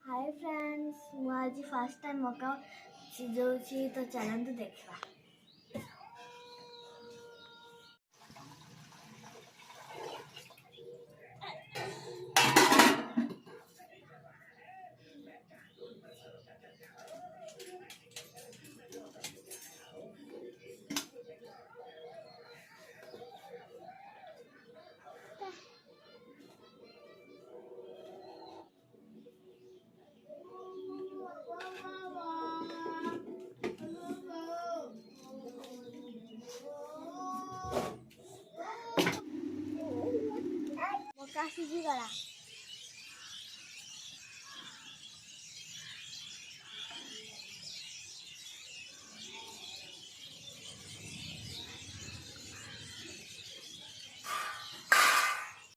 Hi friends, ମୁଁ ଆଜି first time ମକା ସିଝଉଛି ତ ଚାଲନ୍ତୁ ଦେଖିବା। मका सिझिगला।